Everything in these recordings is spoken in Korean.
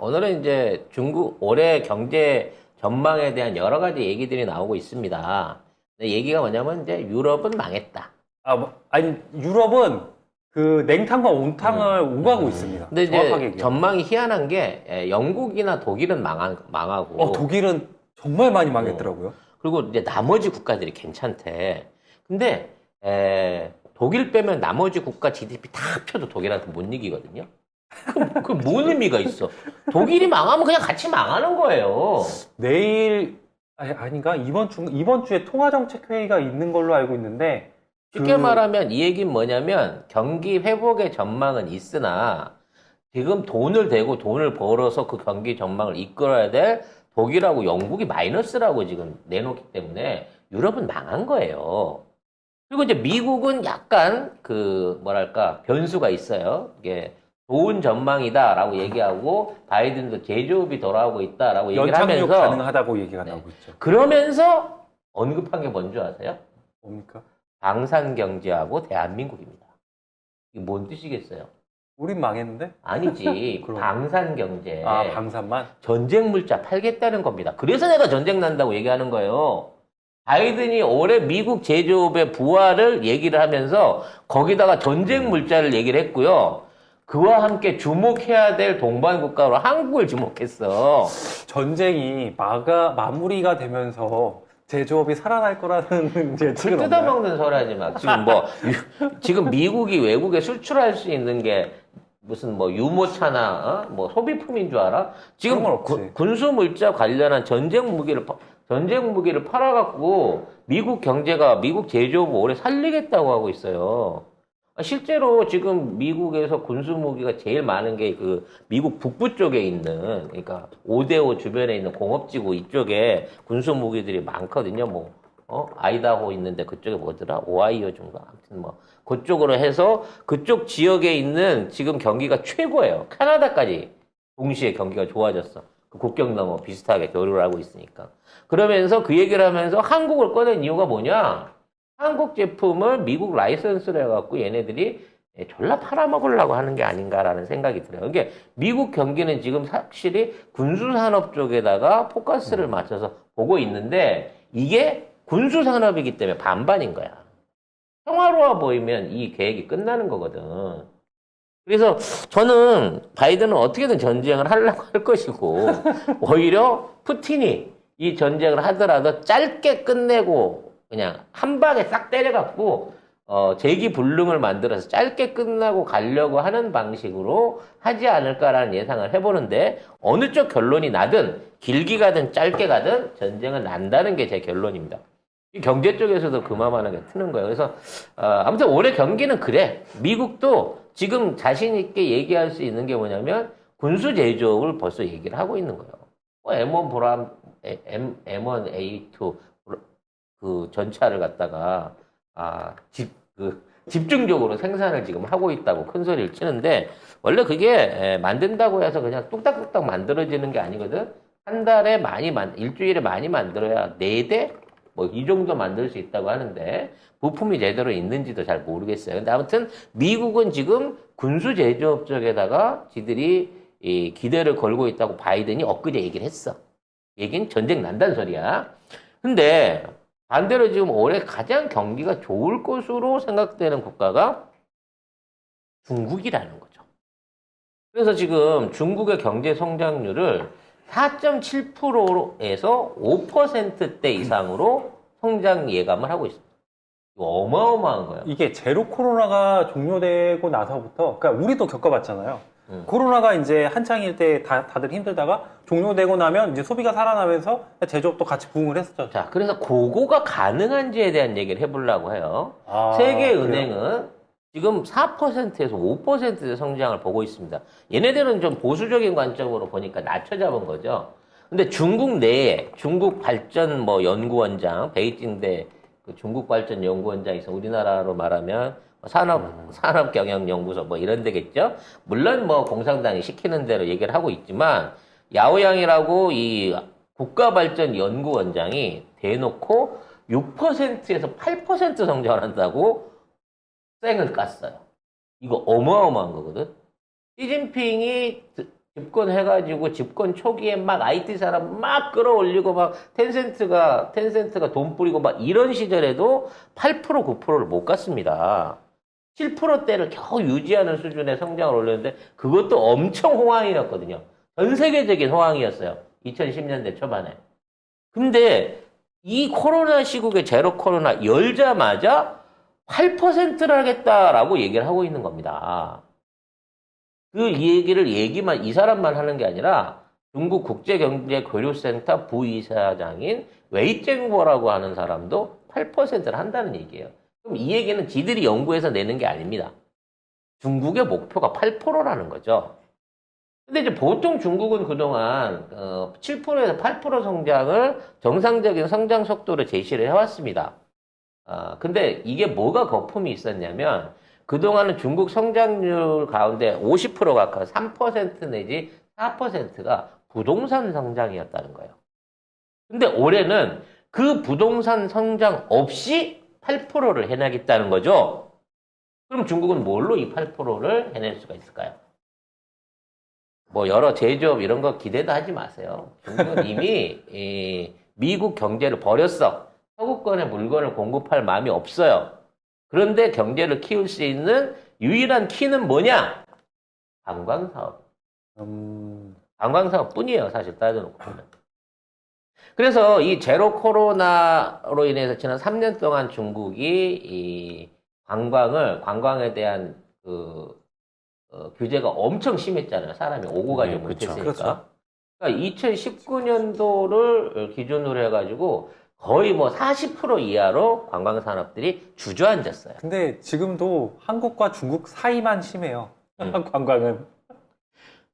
오늘은 이제 중국 올해 경제 전망에 대한 여러 가지 얘기들이 나오고 있습니다. 근데 얘기가 뭐냐면 이제 유럽은 망했다. 아니, 유럽은 그 냉탕과 온탕을 오가고 있습니다. 근데 정확하게 이제 얘기하면. 전망이 희한한 게 영국이나 독일은 망하고 독일은 정말 많이 망했더라고요. 그리고 이제 나머지 국가들이 괜찮대. 근데 독일 빼면 나머지 국가 GDP 다 합쳐도 독일한테 못 이기거든요. 그럼 뭔 의미가 있어? 독일이 망하면 그냥 같이 망하는 거예요. 내일, 아닌가? 이번 주에 통화정책회의가 있는 걸로 알고 있는데, 쉽게 말하면 이 얘기는 뭐냐면 경기 회복의 전망은 있으나 지금 돈을 대고 돈을 벌어서 그 경기 전망을 이끌어야 될 독일하고 영국이 마이너스라고 지금 내놓기 때문에 유럽은 망한 거예요. 그리고 이제 미국은 약간 그 뭐랄까 변수가 있어요. 이게 좋은 전망이다라고 얘기하고 바이든도 제조업이 돌아오고 있다라고 얘기를 연착륙 하면서 가능하다고 얘기가 네. 나오고 있죠. 그러면서 언급한 게 뭔지 아세요? 뭡니까? 방산 경제하고 대한민국입니다. 이게 뭔 뜻이겠어요? 우린 망했는데? 아니지. 그럼. 방산 경제. 방산만? 전쟁 물자 팔겠다는 겁니다. 그래서 내가 전쟁 난다고 얘기하는 거예요. 바이든이 올해 미국 제조업의 부활을 얘기를 하면서 거기다가 전쟁 물자를 얘기를 했고요. 그와 함께 주목해야 될 동반 국가로 한국을 주목했어. 전쟁이 마무리가 되면서 제조업이 살아날 거라는 예측은 없나요? 뜯어먹는 소리 하지 마. 지금 미국이 외국에 수출할 수 있는 게 무슨 뭐 유모차나 뭐 소비품인 줄 알아? 지금 그런 건 없지. 군수 물자 관련한 전쟁 무기를 팔아갖고 미국 경제가 미국 제조업을 오래 살리겠다고 하고 있어요. 실제로 지금 미국에서 군수 무기가 제일 많은 게 그 미국 북부 쪽에 있는 그러니까 5대5 주변에 있는 공업지구 이쪽에 군수 무기들이 많거든요. 아이다호 있는데 그쪽에 뭐더라? 오하이오 중가. 아무튼 그쪽으로 해서 그쪽 지역에 있는 지금 경기가 최고예요. 캐나다까지 동시에 경기가 좋아졌어. 그 국경 넘어 비슷하게 교류를 하고 있으니까. 그러면서 그 얘기를 하면서 한국을 꺼낸 이유가 뭐냐? 한국 제품을 미국 라이선스를 해갖고 얘네들이 졸라 팔아먹으려고 하는 게 아닌가라는 생각이 들어요. 그러니까 미국 경기는 지금 확실히 군수산업 쪽에다가 포커스를 맞춰서 보고 있는데 이게 군수산업이기 때문에 반반인 거야. 평화로워 보이면 이 계획이 끝나는 거거든. 그래서 저는 바이든은 어떻게든 전쟁을 하려고 할 것이고 오히려 푸틴이 이 전쟁을 하더라도 짧게 끝내고 그냥 한 방에 싹 때려갖고 재기불능을 만들어서 짧게 끝나고 가려고 하는 방식으로 하지 않을까라는 예상을 해보는데 어느 쪽 결론이 나든 길게 가든 짧게 가든 전쟁은 난다는 게 제 결론입니다. 이 경제 쪽에서도 그만하게 트는 거예요. 그래서 아무튼 올해 경기는 그래. 미국도 지금 자신 있게 얘기할 수 있는 게 뭐냐면 군수 제조업을 벌써 얘기를 하고 있는 거예요. M1A2 그 전차를 갖다가 집중적으로 생산을 지금 하고 있다고 큰 소리를 치는데 원래 그게 만든다고 해서 그냥 뚝딱뚝딱 만들어지는 게 아니거든. 한 달에 일주일에 많이 만들어야 4대 뭐 이 정도 만들 수 있다고 하는데 부품이 제대로 있는지도 잘 모르겠어요. 근데 아무튼 미국은 지금 군수 제조업 쪽에다가 지들이 이 기대를 걸고 있다고 바이든이 엊그제 얘기를 했어. 얘긴 전쟁 난다는 소리야. 근데 반대로 지금 올해 가장 경기가 좋을 것으로 생각되는 국가가 중국이라는 거죠. 그래서 지금 중국의 경제 성장률을 4.7%에서 5%대 이상으로 성장 예감을 하고 있습니다. 이거 어마어마한 거예요. 이게 제로 코로나가 종료되고 나서부터, 그러니까 우리도 겪어봤잖아요. 코로나가 이제 한창일 때 다들 힘들다가 종료되고 나면 이제 소비가 살아나면서 제조업도 같이 부흥을 했었죠. 자, 그래서 그거가 가능한지에 대한 얘기를 해보려고 해요. 세계은행은 지금 4%에서 5%의 성장을 보고 있습니다. 얘네들은 좀 보수적인 관점으로 보니까 낮춰 잡은 거죠. 근데 중국 내에 중국 발전 연구원장, 베이징대 그 중국 발전 연구원장이 있어. 우리나라로 말하면 산업경영연구소 이런 데겠죠. 물론 공산당이 시키는 대로 얘기를 하고 있지만 야오양이라고 이 국가발전연구원장이 대놓고 6%에서 8% 성장을 한다고 쌩을 깠어요. 이거 어마어마한 거거든. 시진핑이 집권해가지고 집권 초기에 막 IT 사람 막 끌어올리고 막 텐센트가 돈 뿌리고 막 이런 시절에도 8% 9%를 못 갔습니다. 7%대를 겨우 유지하는 수준의 성장을 올렸는데 그것도 엄청 호황이었거든요. 전 세계적인 호황이었어요. 2010년대 초반에. 근데 이 코로나 시국에 제로 코로나 열자마자 8%를 하겠다라고 얘기를 하고 있는 겁니다. 그 얘기만 이 사람만 하는 게 아니라 중국 국제경제교류센터 부이사장인 웨이쨍보라고 하는 사람도 8%를 한다는 얘기예요. 그럼 이 얘기는 지들이 연구해서 내는 게 아닙니다. 중국의 목표가 8%라는 거죠. 근데 이제 보통 중국은 그동안 7%에서 8% 성장을 정상적인 성장 속도로 제시를 해왔습니다. 근데 이게 뭐가 거품이 있었냐면 그동안은 중국 성장률 가운데 50% 가까운 3% 내지 4%가 부동산 성장이었다는 거예요. 근데 올해는 그 부동산 성장 없이 8%를 해내겠다는 거죠. 그럼 중국은 뭘로 이 8%를 해낼 수가 있을까요? 뭐 여러 제조업 이런 거 기대도 하지 마세요. 중국은 이미 미국 경제를 버렸어. 서구권의 물건을 공급할 마음이 없어요. 그런데 경제를 키울 수 있는 유일한 키는 뭐냐? 관광사업. 관광사업 뿐이에요. 사실 따져놓고 보면. 그래서 이 제로 코로나로 인해서 지난 3년 동안 중국이 이 관광에 대한 규제가 엄청 심했잖아요. 사람이 오고 가지 못했으니까. 그렇죠. 그러니까 2019년도를 기준으로 해가지고 거의 뭐 40% 이하로 관광산업들이 주저앉았어요. 근데 지금도 한국과 중국 사이만 심해요. 관광은.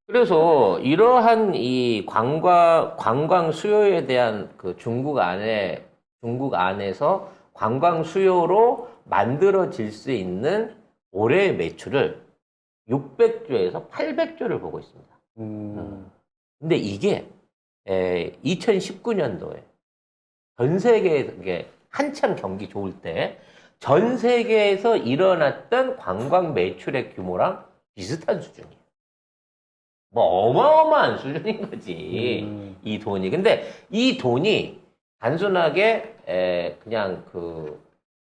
그래서 이러한 이 관광 수요에 대한 그 중국 안에서 관광 수요로 만들어질 수 있는 올해의 매출을 600조에서 800조를 보고 있습니다. 근데 이게 2019년도에 전 세계에 한참 경기 좋을 때 전 세계에서 일어났던 관광 매출의 규모랑 비슷한 수준이에요. 뭐 어마어마한 수준인 거지. 이 돈이. 근데 이 돈이 단순하게 그냥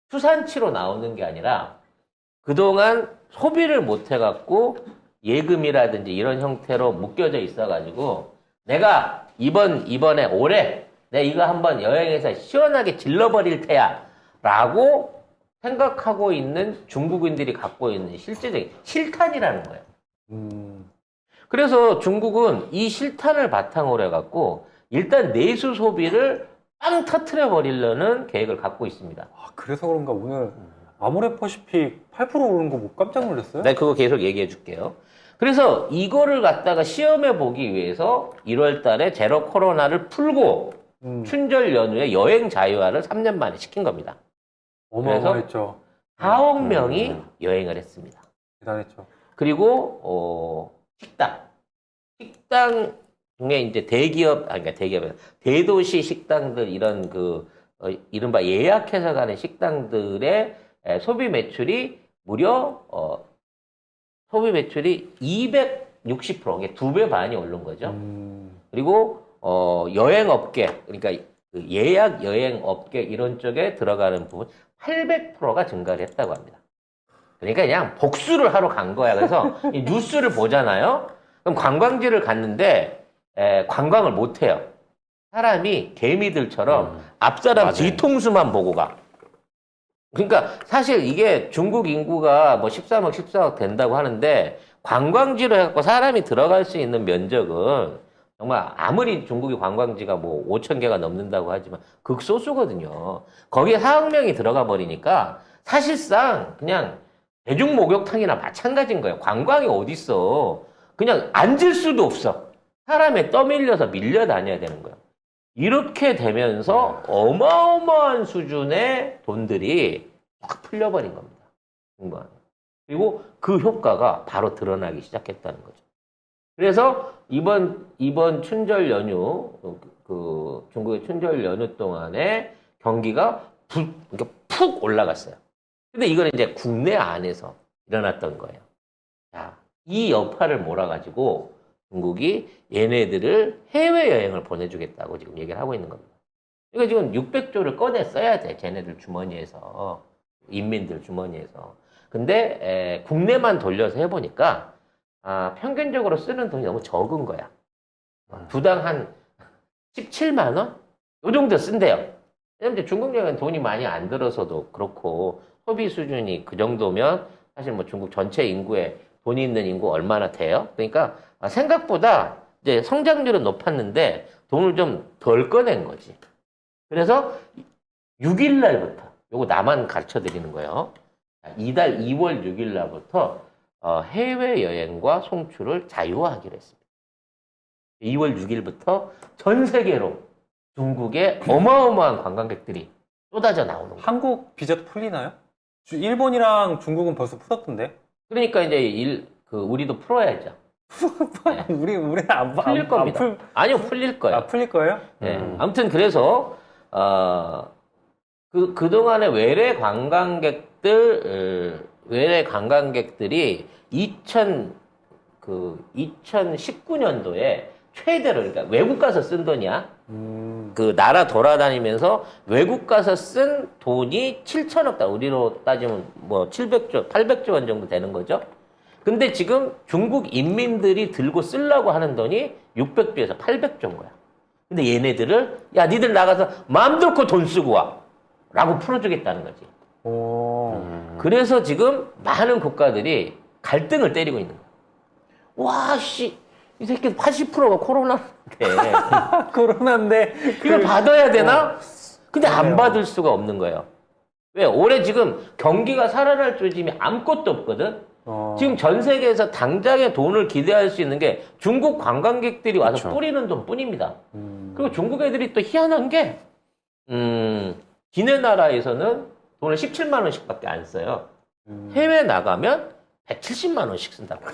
투산치로 나오는 게 아니라 그동안 소비를 못 해갖고 예금이라든지 이런 형태로 묶여져 있어가지고 내가 이번에 올해 내가 이거 한번 여행해서 시원하게 질러버릴 테야 라고 생각하고 있는 중국인들이 갖고 있는 실제적인 실탄이라는 거예요. 그래서 중국은 이 실탄을 바탕으로 해갖고 일단 내수 소비를 빵 터트려 버리려는 계획을 갖고 있습니다. 그래서 그런가 오늘 아모레퍼시픽 8% 오른 거 못 깜짝 놀랐어요? 네, 그거 계속 얘기해 줄게요. 그래서 이거를 갖다가 시험해 보기 위해서 1월 달에 제로 코로나를 풀고 춘절 연휴에 여행 자유화를 3년 만에 시킨 겁니다. 어마어마했죠. 4억 명이 여행을 했습니다. 대단했죠. 그리고 식당 중에 이제 대도시 식당들 이런 이른바 예약해서 가는 식당들의 소비 매출이 무려 소비 매출이 260%, 이게 2배 반이 오른 거죠. 그리고 여행업계, 그러니까 그 예약 여행업계 이런 쪽에 들어가는 부분 800%가 증가를 했다고 합니다. 그러니까 그냥 복수를 하러 간 거야. 그래서 이 뉴스를 보잖아요. 그럼 관광지를 갔는데 관광을 못 해요. 사람이 개미들처럼 앞사람 뒤통수만 보고 가. 그러니까 사실 이게 중국 인구가 뭐 13억, 14억 된다고 하는데 관광지로 해갖고 사람이 들어갈 수 있는 면적은 정말 아무리 중국이 관광지가 뭐 5천 개가 넘는다고 하지만 극소수거든요. 거기에 4억 명이 들어가 버리니까 사실상 그냥 대중 목욕탕이나 마찬가지인 거예요. 관광이 어딨어. 그냥 앉을 수도 없어. 사람에 떠밀려서 밀려 다녀야 되는 거예요. 이렇게 되면서 어마어마한 수준의 돈들이 확 풀려버린 겁니다. 그리고 그 효과가 바로 드러나기 시작했다는 거죠. 그래서 이번 춘절 연휴, 중국의 춘절 연휴 동안에 경기가 푹 올라갔어요. 근데 이거는 이제 국내 안에서 일어났던 거예요. 자, 이 여파를 몰아가지고 중국이 얘네들을 해외여행을 보내주겠다고 지금 얘기를 하고 있는 겁니다. 그러니까 지금 600조를 꺼내 써야 돼. 쟤네들 주머니에서. 인민들 주머니에서. 근데 국내만 돌려서 해보니까 평균적으로 쓰는 돈이 너무 적은 거야. 두당 한 17만 원? 요 정도 쓴대요. 왜냐면 중국 여행은 돈이 많이 안 들어서도 그렇고 소비 수준이 그 정도면 사실 뭐 중국 전체 인구에 돈이 있는 인구 얼마나 돼요? 그러니까 생각보다 이제 성장률은 높았는데 돈을 좀 덜 꺼낸 거지. 그래서 6일 날부터 요거 나만 가르쳐 드리는 거예요. 이달 2월 6일 날부터 해외여행과 송출을 자유화하기로 했습니다. 2월 6일부터 전 세계로 중국에 어마어마한 관광객들이 쏟아져 나오는 거예요. 한국 비자도 풀리나요? 일본이랑 중국은 벌써 풀었던데. 그러니까 이제 우리도 풀어야죠. 네. 우리는 안 풀릴 겁니다. 아니요, 풀릴 거예요. 풀릴 거예요? 네. 아무튼 그래서 그동안에 외래 관광객들이 2019년도에 최대로, 그러니까 외국 가서 쓴 돈이야. 그 나라 돌아다니면서 외국 가서 쓴 돈이 7천억 달, 우리로 따지면 뭐 700조, 800조 원 정도 되는 거죠. 근데 지금 중국 인민들이 들고 쓰려고 하는 돈이 600조에서 800조인 거야. 근데 얘네들을, 야, 니들 나가서 마음 놓고 돈 쓰고 와. 라고 풀어주겠다는 거지. 그래서 지금 많은 국가들이 갈등을 때리고 있는 거야. 와, 씨. 이 새끼 80%가 코로나인데. 코로나인데. 이걸 받아야 되나? 근데 안 받을 수가 없는 거예요. 왜? 올해 지금 경기가 살아날 조짐이 아무것도 없거든? 지금 전 세계에서 당장의 돈을 기대할 수 있는 게 중국 관광객들이 와서 그쵸. 뿌리는 돈 뿐입니다. 그리고 중국 애들이 또 희한한 게, 지네 나라에서는 돈을 17만 원씩 밖에 안 써요. 해외 나가면 170만 원씩 쓴다고.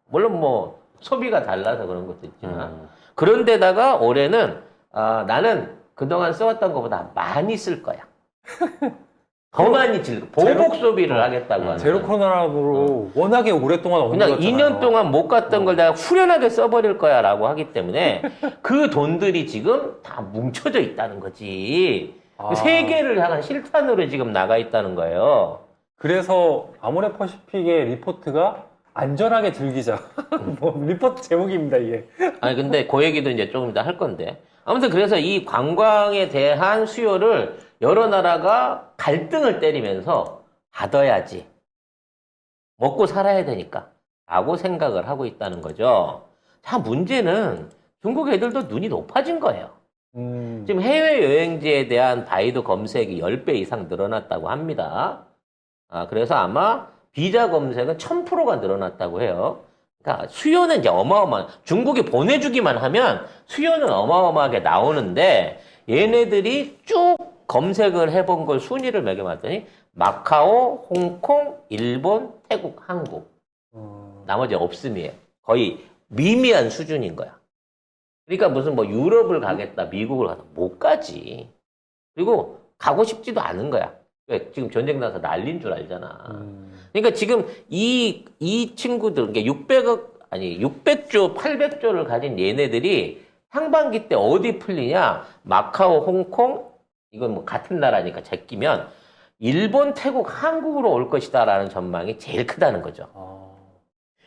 물론 뭐, 소비가 달라서 그런 것도 있지만. 그런데다가 올해는, 나는 그동안 써왔던 것보다 많이 쓸 거야. 더 많이 보복 소비를 하겠다고 하는. 제로 코로나로 워낙에 오랫동안 그냥 엉겨갔잖아요. 2년 동안 못 갔던 걸 내가 후련하게 써버릴 거야 라고 하기 때문에 그 돈들이 지금 다 뭉쳐져 있다는 거지. 세계를 향한 실탄으로 지금 나가 있다는 거예요. 그래서 아모레퍼시픽의 리포트가 안전하게 즐기자. 뭐 리포트 제목입니다, 이게. 아니 근데 그 얘기도 이제 조금 이따 할 건데. 아무튼 그래서 이 관광에 대한 수요를 여러 나라가 갈등을 때리면서 받아야지. 먹고 살아야 되니까. 라고 생각을 하고 있다는 거죠. 자, 문제는 중국 애들도 눈이 높아진 거예요. 지금 해외여행지에 대한 바이도 검색이 10배 이상 늘어났다고 합니다. 그래서 아마 비자 검색은 1000%가 늘어났다고 해요. 그러니까 수요는 이제 중국이 보내주기만 하면 수요는 어마어마하게 나오는데 얘네들이 쭉 검색을 해본 걸 순위를 매겨봤더니 마카오, 홍콩, 일본, 태국, 한국. 나머지 없음이에요. 거의 미미한 수준인 거야. 그러니까 무슨 뭐 유럽을 가겠다, 미국을 가다 못 가지. 그리고 가고 싶지도 않은 거야. 왜? 지금 전쟁 나서 난린 줄 알잖아. 그러니까 지금 이 친구들, 그러니까 600조, 800조를 가진 얘네들이 상반기 때 어디 풀리냐? 마카오, 홍콩, 이건 뭐 같은 나라니까 제끼면 일본, 태국, 한국으로 올 것이다라는 전망이 제일 크다는 거죠.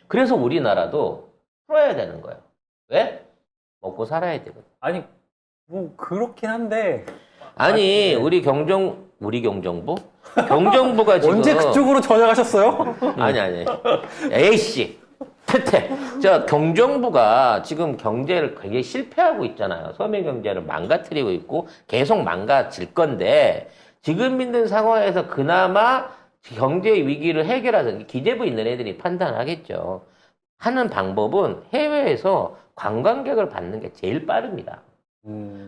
그래서 우리나라도 풀어야 되는 거예요. 왜? 먹고 살아야 되거든. 아니, 뭐, 그렇긴 한데. 아니, 우리 경정부? 경정부가 지금. 언제 그쪽으로 전향하셨어요? 아니. A씨. 퇴퇴. 경정부가 지금 경제를 굉장히 실패하고 있잖아요. 서민 경제를 망가뜨리고 있고 계속 망가질 건데 지금 있는 상황에서 그나마 경제 위기를 해결하는 기재부 있는 애들이 판단하겠죠. 하는 방법은 해외에서 관광객을 받는 게 제일 빠릅니다.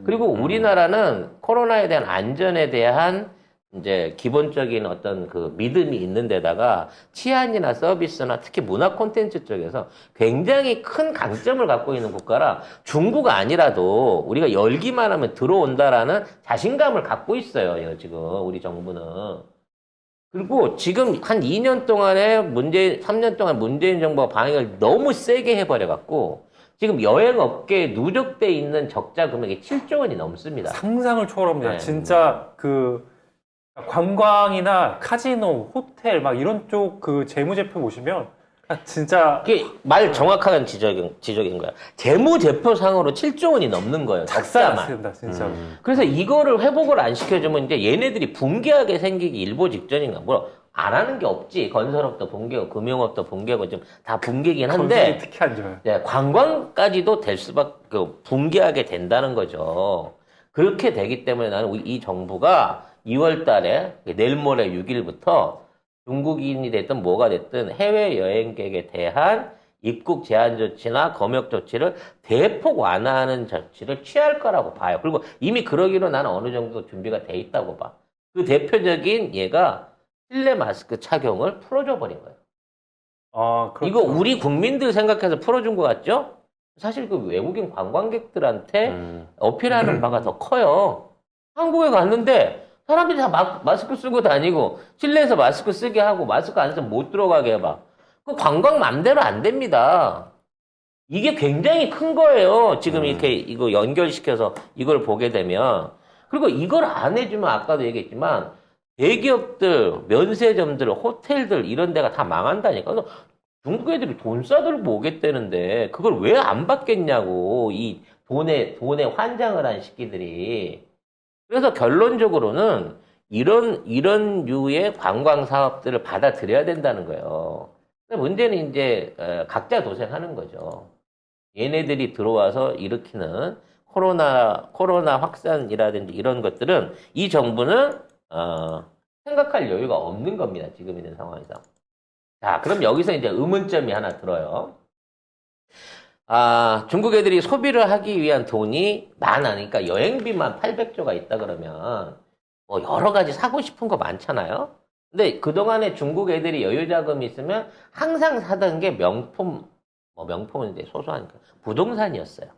그리고 우리나라는 코로나에 대한 안전에 대한 이제 기본적인 어떤 그 믿음이 있는 데다가 치안이나 서비스나 특히 문화 콘텐츠 쪽에서 굉장히 큰 강점을 갖고 있는 국가라 중국 아니라도 우리가 열기만 하면 들어온다라는 자신감을 갖고 있어요. 지금 우리 정부는. 그리고 지금 한 2년 동안에 3년 동안 문재인 정부가 방역을 너무 세게 해버려갖고 지금 여행업계에 누적돼 있는 적자 금액이 7조 원이 넘습니다. 상상을 초월합니다. 네. 진짜 그 관광이나 카지노, 호텔 막 이런 쪽 그 재무제표 보시면 진짜 그게 말 정확한 지적인 거야. 재무제표상으로 7조 원이 넘는 거예요. 적자만. 작살났습니다, 진짜로. 그래서 이거를 회복을 안 시켜주면 이제 얘네들이 붕괴하게 생기기 일보 직전인가. 뭐 안 하는 게 없지. 건설업도 붕괴고 금융업도 붕괴고 좀 다 붕괴긴 한데 건설이 특히 안 좋아요. 네, 관광까지도 될 수밖에 붕괴하게 된다는 거죠. 그렇게 되기 때문에 나는 이 정부가 2월 달에 내일 모레 6일부터 중국인이 됐든 뭐가 됐든 해외 여행객에 대한 입국 제한 조치나 검역 조치를 대폭 완화하는 조치를 취할 거라고 봐요. 그리고 이미 그러기로 나는 어느 정도 준비가 돼 있다고 봐. 그 대표적인 얘가 실내 마스크 착용을 풀어줘 버린 거예요. 아, 그렇죠. 이거 우리 국민들 생각해서 풀어준 것 같죠? 사실 그 외국인 관광객들한테 어필하는 바가 더 커요. 한국에 갔는데 사람들이 다 마스크 쓰고 다니고 실내에서 마스크 쓰게 하고 마스크 안 쓰면 못 들어가게 해봐. 그 관광 맘대로 안 됩니다. 이게 굉장히 큰 거예요. 지금 이렇게 이거 연결시켜서 이걸 보게 되면. 그리고 이걸 안 해주면 아까도 얘기했지만 대기업들, 면세점들, 호텔들 이런 데가 다 망한다니까. 그래서 중국 애들이 돈 싸들고 오겠다는데 그걸 왜 안 받겠냐고. 이 돈에 환장을 한 새끼들이. 그래서 결론적으로는 이런 류의 관광 사업들을 받아들여야 된다는 거예요. 근데 문제는 이제 각자 도생하는 거죠. 얘네들이 들어와서 일으키는 코로나 확산이라든지 이런 것들은 이 정부는 생각할 여유가 없는 겁니다. 지금 있는 상황에서. 자, 그럼 여기서 이제 의문점이 하나 들어요. 중국 애들이 소비를 하기 위한 돈이 많으니까 여행비만 800조가 있다 그러면 뭐 여러 가지 사고 싶은 거 많잖아요. 근데 그동안에 중국 애들이 여유 자금이 있으면 항상 사던 게 명품은 이제 소소하니까 부동산이었어요.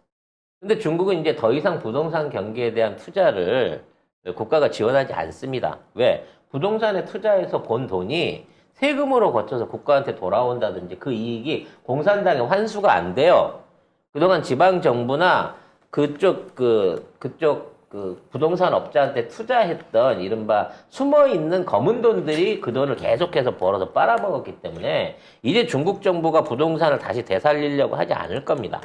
근데 중국은 이제 더 이상 부동산 경기에 대한 투자를 국가가 지원하지 않습니다. 왜? 부동산에 투자해서 번 돈이 세금으로 거쳐서 국가한테 돌아온다든지 그 이익이 공산당에 환수가 안 돼요. 그동안 지방정부나 그쪽 부동산 업자한테 투자했던 이른바 숨어있는 검은 돈들이 그 돈을 계속해서 벌어서 빨아먹었기 때문에 이제 중국 정부가 부동산을 다시 되살리려고 하지 않을 겁니다.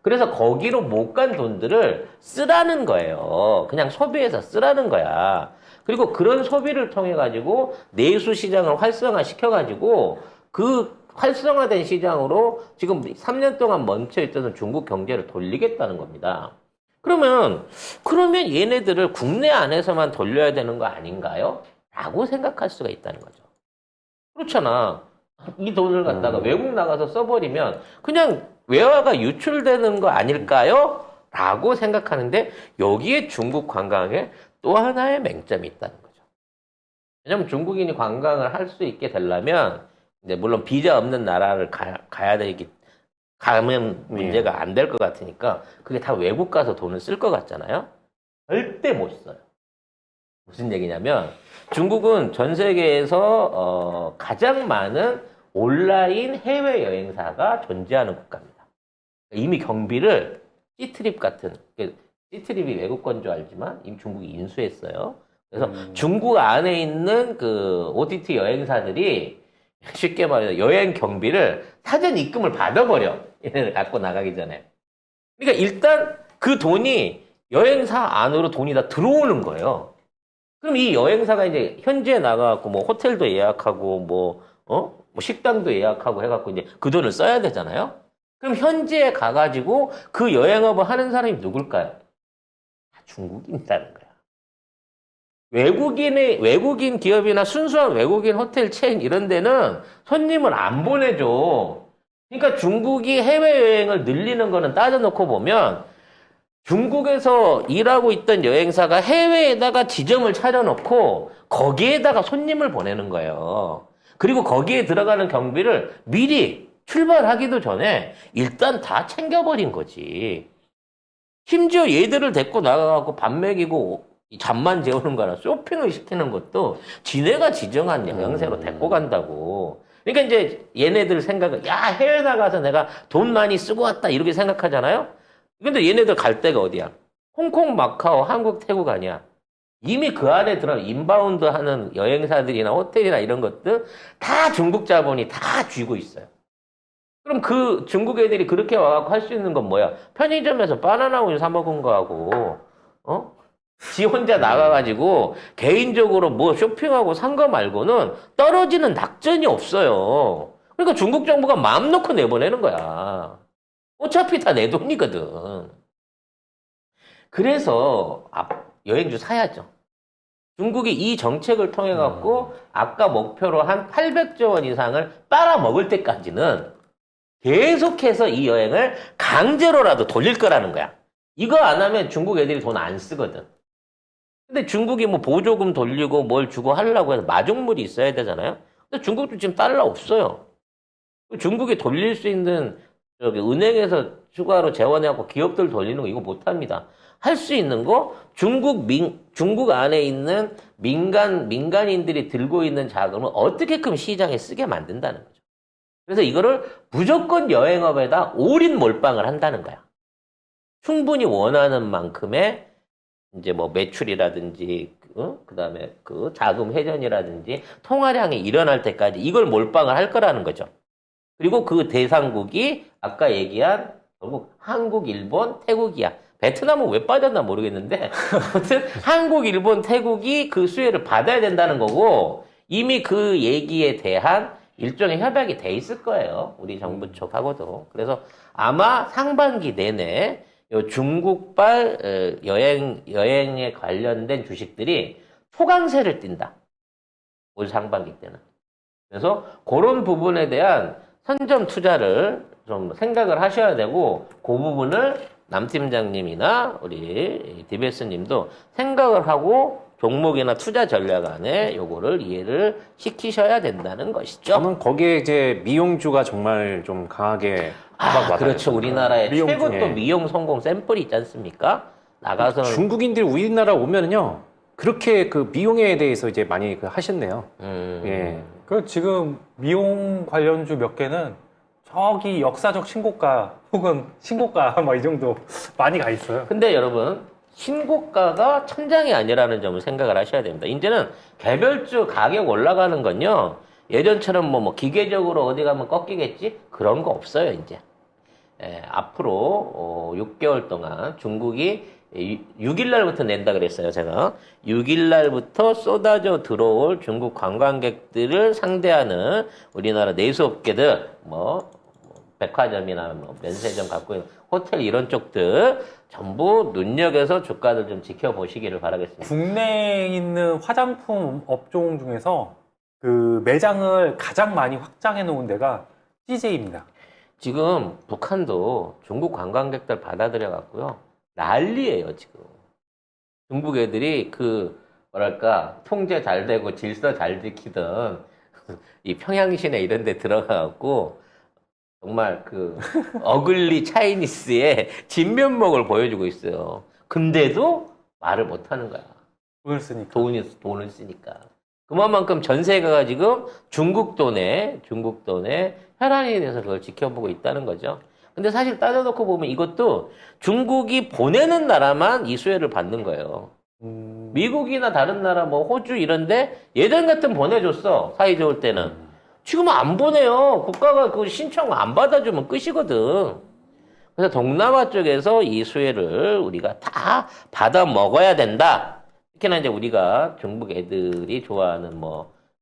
그래서 거기로 못 간 돈들을 쓰라는 거예요. 그냥 소비해서 쓰라는 거야. 그리고 그런 소비를 통해 가지고 내수 시장을 활성화 시켜 가지고 그 활성화된 시장으로 지금 3년 동안 멈춰있던 중국 경제를 돌리겠다는 겁니다. 그러면 얘네들을 국내 안에서만 돌려야 되는 거 아닌가요? 라고 생각할 수가 있다는 거죠. 그렇잖아. 이 돈을 갖다가 외국 나가서 써버리면 그냥 외화가 유출되는 거 아닐까요? 라고 생각하는데 여기에 중국 관광에 또 하나의 맹점이 있다는 거죠. 왜냐면 중국인이 관광을 할 수 있게 되려면 이제 물론 비자 없는 나라를 가면 문제가 안 될 것 같으니까 그게 다 외국 가서 돈을 쓸 것 같잖아요. 절대 못 써요. 무슨 얘기냐면 중국은 전 세계에서 가장 많은 온라인 해외 여행사가 존재하는 국가입니다. 이미 경비를 C트립 같은 C트립이 외국 건 줄 알지만 이미 중국이 인수했어요. 그래서 중국 안에 있는 그 OTT 여행사들이 쉽게 말해서 여행 경비를 사전 입금을 받아버려. 얘네를 갖고 나가기 전에. 그러니까 일단 그 돈이 여행사 안으로 돈이 다 들어오는 거예요. 그럼 이 여행사가 이제 현지에 나가갖고 뭐 호텔도 예약하고 뭐 식당도 예약하고 해갖고 이제 그 돈을 써야 되잖아요. 그럼 현지에 가가지고 그 여행업을 하는 사람이 누굴까요? 다 중국인이라는 거야. 외국인 기업이나 순수한 외국인 호텔 체인 이런 데는 손님을 안 보내줘. 그러니까 중국이 해외여행을 늘리는 거는 따져놓고 보면 중국에서 일하고 있던 여행사가 해외에다가 지점을 차려놓고 거기에다가 손님을 보내는 거예요. 그리고 거기에 들어가는 경비를 미리 출발하기도 전에 일단 다 챙겨버린 거지. 심지어 얘들을 데리고 나가갖고 밥 먹이고 이 잠만 재우는 거나 쇼핑을 시키는 것도 지네가 지정한 영양제로 데리고 간다고. 그러니까 이제 얘네들 생각은 야 해외 나가서 내가 돈 많이 쓰고 왔다 이렇게 생각하잖아요. 근데 얘네들 갈 데가 어디야? 홍콩, 마카오, 한국, 태국 아니야. 이미 그 안에 들어 인바운드 하는 여행사들이나 호텔이나 이런 것들 다 중국 자본이 다 쥐고 있어요. 그럼 그 중국 애들이 그렇게 와갖고 할 수 있는 건 뭐야? 편의점에서 바나나 우유 사 먹은 거하고, 지 혼자 나가가지고 개인적으로 뭐 쇼핑하고 산 거 말고는 떨어지는 낙전이 없어요. 그러니까 중국 정부가 마음 놓고 내보내는 거야. 어차피 다 내 돈이거든. 그래서 여행주 사야죠. 중국이 이 정책을 통해 갖고 아까 목표로 한 800조 원 이상을 빨아먹을 때까지는 계속해서 이 여행을 강제로라도 돌릴 거라는 거야. 이거 안 하면 중국 애들이 돈 안 쓰거든. 근데 중국이 뭐 보조금 돌리고 뭘 주고 하려고 해서 마중물이 있어야 되잖아요. 근데 중국도 지금 달러 없어요. 중국이 돌릴 수 있는 저기 은행에서 추가로 재원해갖고 기업들 돌리는 거 이거 못합니다. 할 수 있는 거 중국 안에 있는 민간인들이 들고 있는 자금을 어떻게끔 시장에 쓰게 만든다는 거죠. 그래서 이거를 무조건 여행업에다 올인 몰빵을 한다는 거야. 충분히 원하는 만큼의 이제 뭐 매출이라든지 그다음에 그 자금 회전이라든지 통화량이 일어날 때까지 이걸 몰빵을 할 거라는 거죠. 그리고 그 대상국이 아까 얘기한 결국 한국, 일본, 태국이야. 베트남은 왜 빠졌나 모르겠는데 아무튼 한국, 일본, 태국이 그 수혜를 받아야 된다는 거고 이미 그 얘기에 대한 일종의 협약이 돼 있을 거예요. 우리 정부 쪽하고도. 그래서 아마 상반기 내내 요 중국발 여행에 관련된 주식들이 초강세를 띈다. 올 상반기 때는. 그래서 그런 부분에 대한 선점 투자를 좀 생각을 하셔야 되고 그 부분을 남 팀장님이나 우리 DBS님도 생각을 하고 종목이나 투자 전략 안에 요거를 이해를 시키셔야 된다는 것이죠. 저는 거기에 이제 미용주가 정말 좀 강하게 그렇죠. 우리나라의 미용 최고 중에. 또 미용 성공 샘플이 있지 않습니까? 나가서 중국인들이 우리나라 오면은요 그렇게 그 미용에 대해서 이제 많이 하셨네요. 예. 그 지금 미용 관련주 몇 개는 저기 역사적 신고가 혹은 신고가 막 이 정도 많이 가 있어요. 근데 여러분 신고가가 천장이 아니라는 점을 생각을 하셔야 됩니다. 이제는 개별주 가격 올라가는 건요. 예전처럼 뭐 기계적으로 어디 가면 꺾이겠지? 그런 거 없어요, 이제. 앞으로 6개월 동안 중국이 6일 날부터 낸다 그랬어요, 제가. 6일 날부터 쏟아져 들어올 중국 관광객들을 상대하는 우리나라 내수업계들, 백화점이나 면세점 갖고 있는 호텔 이런 쪽들 전부 눈여겨서 주가를 좀 지켜보시기를 바라겠습니다. 국내에 있는 화장품 업종 중에서 그 매장을 가장 많이 확장해 놓은 데가 CJ입니다. 지금 북한도 중국 관광객들 받아들여 갖고요. 난리예요, 지금. 중국 애들이 통제 잘 되고 질서 잘 지키던 이 평양시내 이런 데 들어가 갖고 정말 어글리 차이니스의 진면목을 보여주고 있어요. 근데도 말을 못 하는 거야. 돈을 쓰니까. 돈을 쓰니까. 그만큼 전세가 지금 중국 돈에 혈안이 돼서 그걸 지켜보고 있다는 거죠. 근데 사실 따져놓고 보면 이것도 중국이 보내는 나라만 이 수혜를 받는 거예요. 미국이나 다른 나라 호주 이런데 예전 같으면 보내줬어. 사이 좋을 때는. 지금은 안 보내요. 국가가 그 신청 안 받아주면 끝이거든. 그래서 동남아 쪽에서 이 수혜를 우리가 다 받아 먹어야 된다. 특히나 이제 우리가 중국 애들이 좋아하는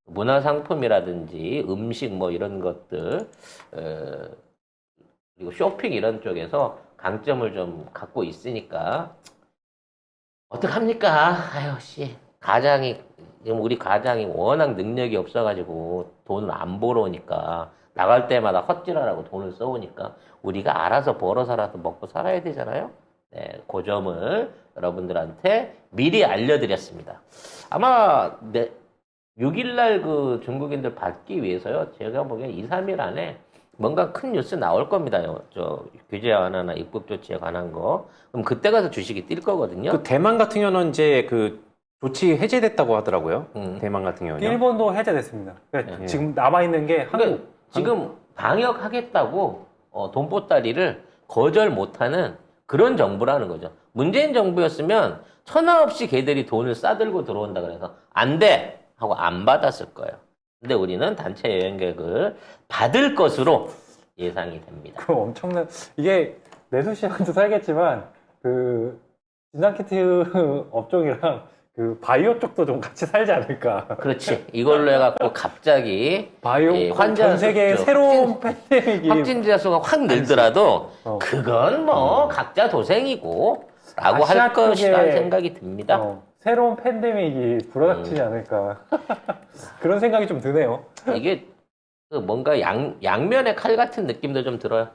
문화상품이라든지 음식 이런 것들, 그리고 쇼핑 이런 쪽에서 강점을 좀 갖고 있으니까, 어떡합니까? 아유, 우리 가장이 워낙 능력이 없어가지고 돈을 안 벌어오니까, 나갈 때마다 헛질하라고 돈을 써오니까, 우리가 알아서 벌어서라도 먹고 살아야 되잖아요? 네, 그 점을 여러분들한테 미리 알려드렸습니다. 아마 6일날 중국인들 받기 위해서요, 제가 보기엔 2, 3일 안에 뭔가 큰 뉴스 나올 겁니다. 저 규제 완화나 입국 조치에 관한 거. 그럼 그때 가서 주식이 뛸 거거든요. 그 대만 같은 경우는 이제 그 조치 해제됐다고 하더라고요. 음. 대만 같은 경우는. 일본도 해제됐습니다. 그러니까 예. 지금 남아있는 게 그러니까 한국. 지금 방역하겠다고 돈보따리를 거절 못하는 그런 정부라는 거죠. 문재인 정부였으면 천하 없이 걔들이 돈을 싸들고 들어온다 그래서 안 돼! 하고 안 받았을 거예요. 근데 우리는 단체 여행 계획을 받을 것으로 예상이 됩니다. 그 엄청난, 이게 내수시장도 살겠지만, 그, 진단키트 업종이랑 그 바이오 쪽도 좀 같이 살지 않을까. 그렇지. 이걸로 해갖고 갑자기 바이오, 예, 환자 전 세계의 수, 새로운 팬데믹이. 확진자 수가 확 늘더라도 그건 뭐 각자 도생이고 라고 아시아 할 것이라는 쪽에 생각이 듭니다. 새로운 팬데믹이 불어닥치지 않을까. 그런 생각이 좀 드네요. 이게 그 뭔가 양면의 칼 같은 느낌도 좀 들어요.